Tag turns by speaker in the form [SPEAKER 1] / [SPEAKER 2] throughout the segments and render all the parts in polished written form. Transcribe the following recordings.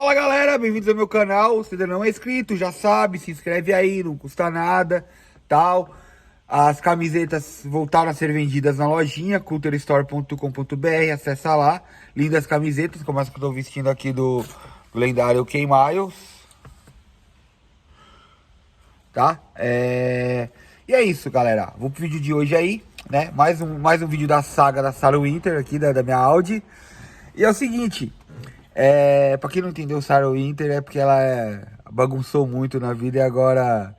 [SPEAKER 1] Fala galera, bem-vindos ao meu canal. Se ainda não é inscrito, já sabe, se inscreve aí, não custa nada, tal. As camisetas voltaram a ser vendidas na lojinha, culturestore.com.br, acessa lá. Lindas camisetas, como essa que eu tô vestindo aqui do lendário K-Miles. Tá? E é isso, galera. Vou pro vídeo de hoje aí, né? Mais um vídeo da saga da Sarah Winter aqui, da minha Audi. E é o seguinte... pra quem não entendeu, Sarah Winter é porque ela bagunçou muito na vida e agora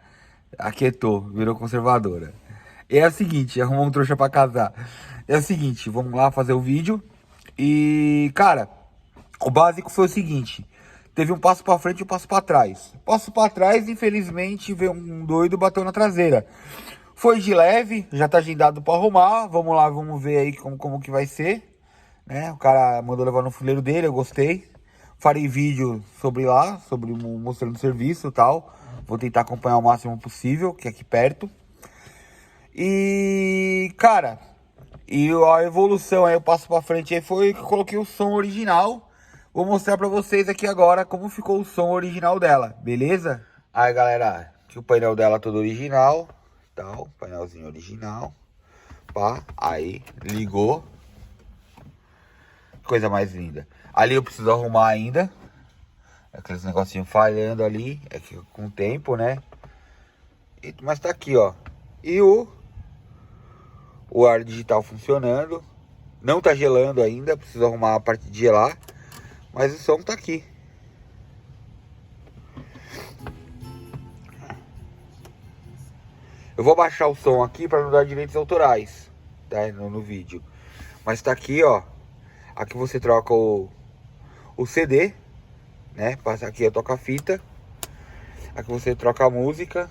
[SPEAKER 1] aquietou, virou conservadora. E é o seguinte, arrumou um trouxa pra casar. É o seguinte, vamos lá fazer o vídeo. E, cara, o básico foi o seguinte. Teve um passo pra frente e um passo pra trás. Passo pra trás, infelizmente, veio um doido e bateu na traseira. Foi de leve, já tá agendado pra arrumar. Vamos lá, vamos ver aí como que vai ser. Né? O cara mandou levar no fuleiro dele, eu gostei. Farei vídeo sobre lá, mostrando o serviço e tal. Vou tentar acompanhar o máximo possível, que é aqui perto. E, cara, a evolução aí, o passo pra frente aí foi que eu coloquei o som original. Vou mostrar pra vocês aqui agora como ficou o som original dela, beleza? Aí, galera, aqui o painel dela todo original, tal, painelzinho original. Pá, aí, ligou. Coisa mais linda. Ali eu preciso arrumar ainda. Aqueles negocinhos falhando ali. É que com o tempo, né? Mas tá aqui, ó. E o ar digital funcionando. Não tá gelando ainda. Preciso arrumar a parte de gelar. Mas o som tá aqui. Eu vou baixar o som aqui para não dar direitos autorais, tá? No vídeo. Mas tá aqui, ó. Aqui você troca o CD, né? Passa aqui, toca a fita. Aqui você troca a música.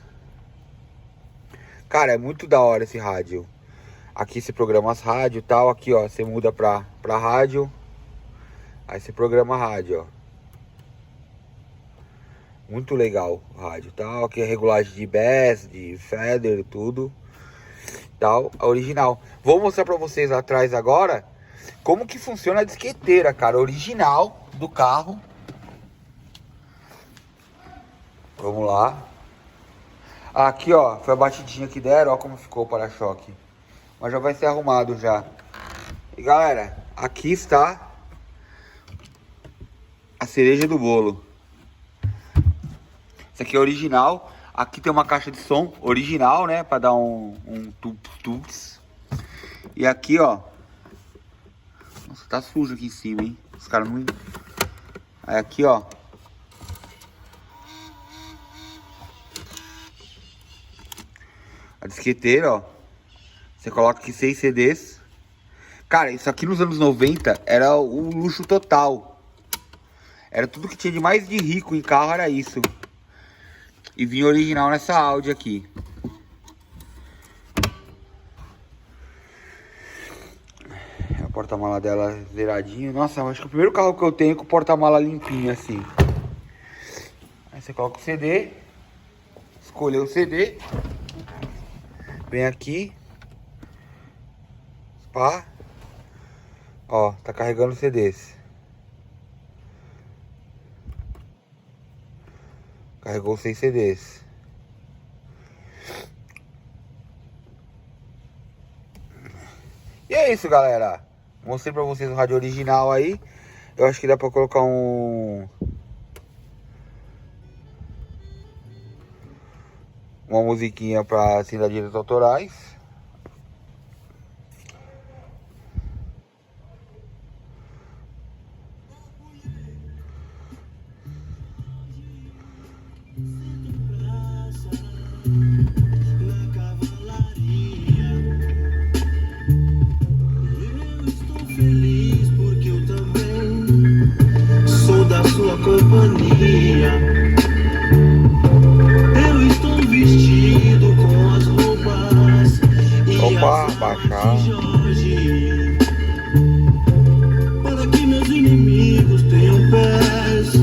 [SPEAKER 1] Cara, é muito da hora esse rádio. Aqui você programa as rádios e tal. Aqui, ó, você muda pra rádio. Aí você programa a rádio, ó. Muito legal o rádio, tal. Aqui é regulagem de bass, de feather, tudo. Tal, a original. Vou mostrar pra vocês atrás agora como que funciona a disqueteira, cara, original do carro. Vamos lá. Aqui, ó, foi a batidinha que deram, ó como ficou o para-choque. Mas já vai ser arrumado já. E galera, aqui está a cereja do bolo. Isso aqui é original. Aqui tem uma caixa de som original, né, pra dar um tups. E aqui, ó. Nossa, tá sujo aqui em cima, hein. Os caras não... Aí aqui, ó. A disqueteira, ó. Você coloca aqui 6 CDs. Cara, isso aqui nos anos 90 era o luxo total. Era tudo que tinha de mais de rico em carro, era isso. E vinha original nessa Audi aqui. A porta-mala dela zeradinho. Nossa, acho que é o primeiro carro que eu tenho com o porta-mala limpinho assim. Aí você coloca o CD. Escolheu o CD. Vem aqui. Pá. Ó, tá carregando os CDs. Carregou 6 CDs. E é isso, galera. Mostrei pra vocês o rádio original aí. Eu acho que dá pra colocar uma musiquinha pra assim dar direitos autorais.
[SPEAKER 2] Feliz porque eu também sou da sua companhia. Eu estou vestido com as roupas e
[SPEAKER 1] Opa,
[SPEAKER 2] as
[SPEAKER 1] baixar.
[SPEAKER 2] armas de Jorge, para que meus inimigos tenham pés,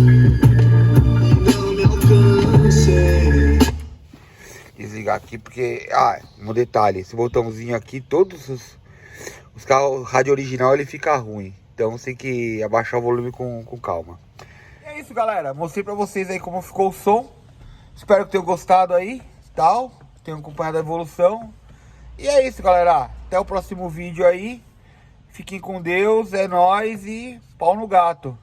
[SPEAKER 2] não me alcancem.
[SPEAKER 1] Desligar aqui porque... Ah, um detalhe. Esse botãozinho aqui, todos os carros rádio original ele fica ruim. Então você tem que abaixar o volume com calma. é isso, galera. Mostrei pra vocês aí como ficou o som. Espero que tenham gostado aí, tal. Tenham acompanhado a evolução. E é isso, galera. Até o próximo vídeo aí. Fiquem com Deus, é nóis e pau no gato.